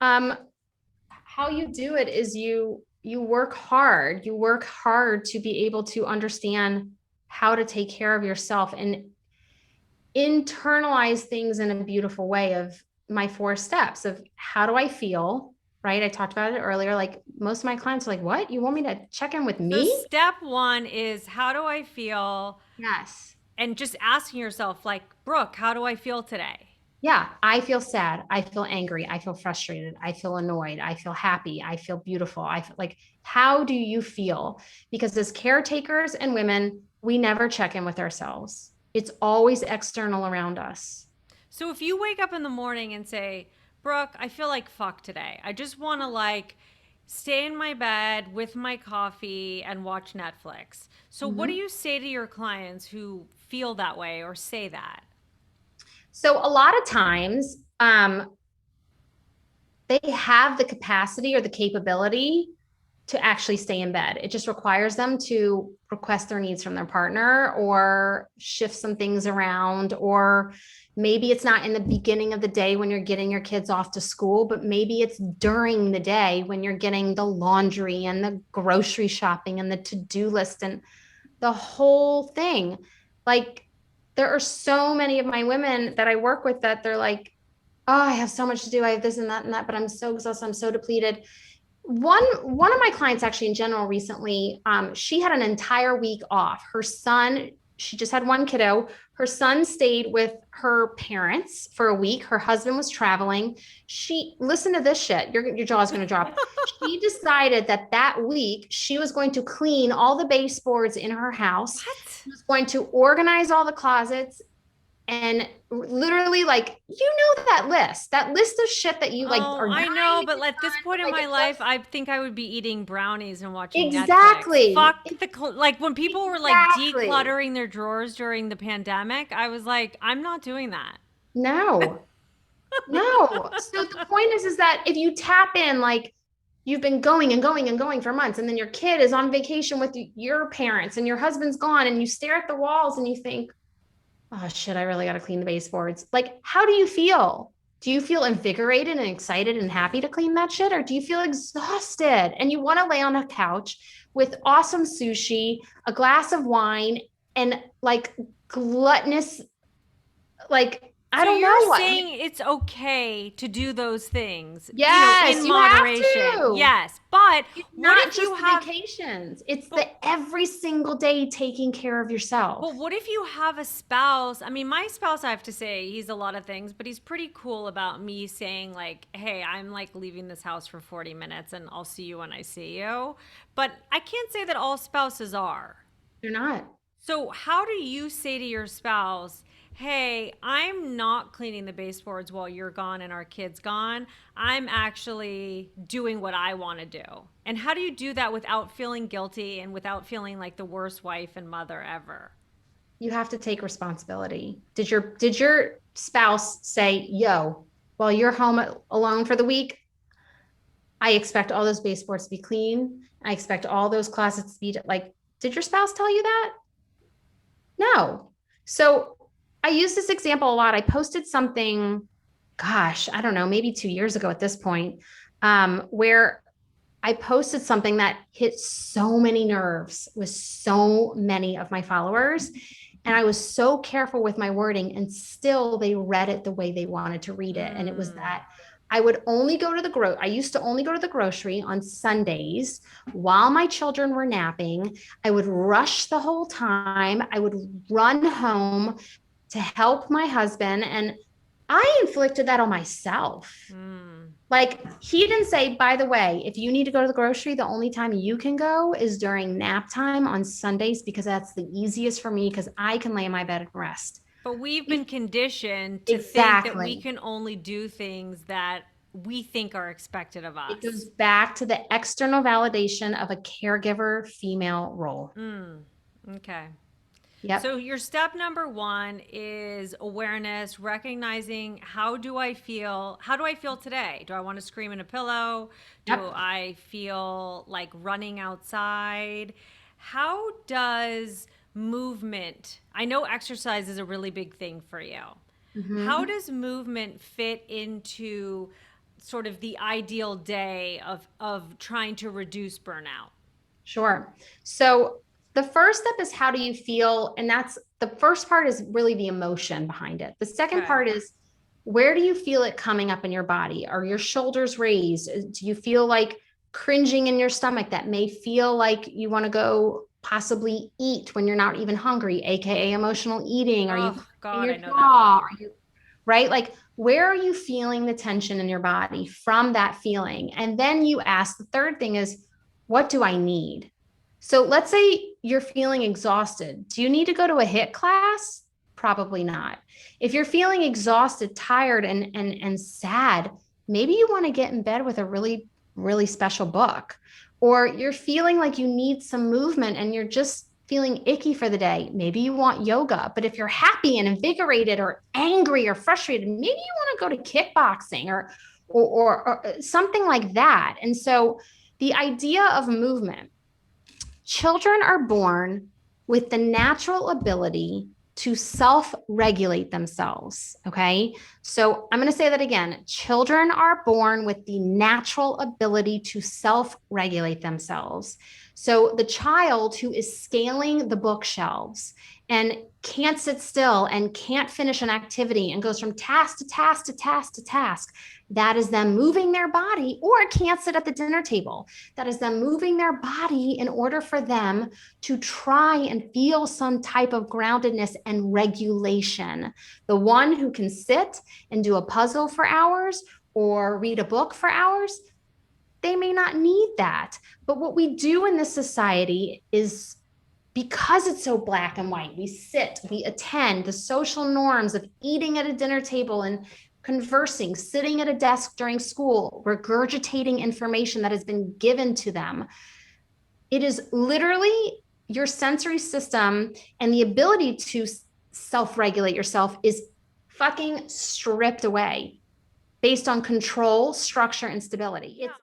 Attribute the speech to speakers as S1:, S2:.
S1: Um, how you do it is you work hard. You work hard to be able to understand how to take care of yourself and internalize things in a beautiful way of my four steps of how do I feel, right? I talked about it earlier. Like most of my clients are like, what? You want me to check in with
S2: So
S1: me?
S2: step one is how do I feel?
S1: Yes.
S2: And just asking yourself, like, Brooke, how do I feel today?
S1: Yeah, I feel sad. I feel angry. I feel frustrated. I feel annoyed. I feel happy. I feel beautiful. I feel like, how do you feel? Because as caretakers and women, we never check in with ourselves. It's always external around us.
S2: So if you wake up in the morning and say, Brooke, I feel like fuck today. I just want to like stay in my bed with my coffee and watch Netflix. So what do
S1: Mhm.
S2: you say to your clients who feel that way or say that?
S1: So a lot of times, they have the capacity or the capability to actually stay in bed. It just requires them to request their needs from their partner or shift some things around. Or maybe it's not in the beginning of the day when you're getting your kids off to school, but maybe it's during the day when you're getting the laundry and the grocery shopping and the to do list and the whole thing. Like, there are so many of my women that I work with that they're like, oh, I have so much to do. I have this and that, but I'm so exhausted. I'm so depleted. One of my clients actually in general recently, she had an entire week off. Her son, she just had one kiddo. Her son stayed with her parents for a week. Her husband was traveling. She Listen to this shit. Your jaw's going to drop. She decided that that week she was going to clean all the baseboards in her house.
S2: What?
S1: She was going to organize all the closets and literally, like, that list of shit that you like
S2: Oh,
S1: are
S2: I
S1: dying
S2: know,
S1: to
S2: but
S1: get
S2: at this
S1: done,
S2: point in
S1: like
S2: my
S1: it
S2: life,
S1: looks
S2: I think I would be eating brownies and watching Netflix.
S1: exactly
S2: Fuck like when people were like
S1: exactly
S2: decluttering their drawers during the pandemic, I was like, I'm not doing that.
S1: no no. So the point is that if you tap in, like, you've been going and going and going for months, and then your kid is on vacation with your parents and your husband's gone, and you stare at the walls and you think, oh shit, I really got to clean the baseboards. Like, how do you feel? Do you feel invigorated and excited and happy to clean that shit? Or do you feel exhausted and you want to lay on a couch with awesome sushi, a glass of wine, and like gluttonous, like, I
S2: So
S1: don't
S2: you're
S1: know what.
S2: saying it's okay to do those things, in
S1: Yes, you have
S2: moderation.
S1: to.
S2: Yes. But
S1: It's
S2: what
S1: not
S2: if
S1: just
S2: you
S1: the
S2: have
S1: vacations, it's
S2: but
S1: the every single day taking care of
S2: But
S1: yourself.
S2: what if you have a spouse? I mean, my spouse, I have to say, he's a lot of things, but he's pretty cool about me saying, like, hey, I'm like leaving this house for 40 minutes and I'll see you when I see you. But I can't say that all spouses are.
S1: You're not.
S2: So, how do you say to your spouse, hey, I'm not cleaning the baseboards while you're gone and our kid's gone. I'm actually doing what I want to do. And how do you do that without feeling guilty and without feeling like the worst wife and mother ever?
S1: You have to take responsibility. Did your spouse say, "Yo, while you're home alone for the week, I expect all those baseboards to be clean. I expect all those closets to be like." Did your spouse tell you that? No. So I use this example a lot. I posted something, gosh, I don't know, maybe 2 years ago at this point, where I posted something that hit so many nerves with so many of my followers. And I was so careful with my wording, and still they read it the way they wanted to read it. And it was
S2: Mm.
S1: that I used to only go to the grocery on Sundays while my children were napping. I would rush the whole time. I would run home to help my husband. And I inflicted that on myself.
S2: Mm.
S1: Like, he didn't say, by the way, if you need to go to the grocery, the only time you can go is during nap time on Sundays because that's the easiest for me because I can lay in my bed and rest.
S2: But we've been conditioned to think that we
S1: Exactly.
S2: can only do things that we think are expected of
S1: It goes
S2: us.
S1: back to the external validation of a caregiver female role.
S2: Mm. Okay.
S1: Yep.
S2: So your step number one is awareness, recognizing how do I feel? How do I feel today? Do I want to scream in a pillow? Do
S1: Yep.
S2: I feel like running outside? How does movement, I know exercise is a really big thing for you. How
S1: Mm-hmm.
S2: does movement fit into sort of the ideal day of trying to reduce burnout?
S1: Sure. So the first step is how do you feel? And that's the first part is really the emotion behind it. The second
S2: Okay.
S1: part is where do you feel it coming up in your body? Are your shoulders raised? Do you feel like cringing in your stomach that may feel like you want to go possibly eat when you're not even hungry, aka emotional eating? Are you
S2: Oh
S1: in
S2: God,
S1: your
S2: I know that
S1: jaw?
S2: one.
S1: Are you right? Like, where are you feeling the tension in your body from that feeling? And then you ask the third thing is, what do I need? So let's say you're feeling exhausted. Do you need to go to a HIIT class? Probably not. If you're feeling exhausted, tired, and sad, maybe you want to get in bed with a really special book. Or you're feeling like you need some movement and you're just feeling icky for the day. Maybe you want yoga. But if you're happy and invigorated or angry or frustrated, maybe you want to go to kickboxing or something like that. And so the idea of movement, children are born with the natural ability to self regulate themselves. Okay. So I'm going to say that again. Children are born with the natural ability to self regulate themselves. So the child who is scaling the bookshelves and can't sit still and can't finish an activity and goes from task to task to task to task, that is them moving their body, or can't sit at the dinner table. That is them moving their body in order for them to try and feel some type of groundedness and regulation. The one who can sit and do a puzzle for hours or read a book for hours, they may not need that. But what we do in this society is, because it's so black and white, we sit, we attend the social norms of eating at a dinner table and conversing, sitting at a desk during school, regurgitating information that has been given to them. It is literally your sensory system and the ability to self-regulate yourself is fucking stripped away based on control, structure, and stability. It's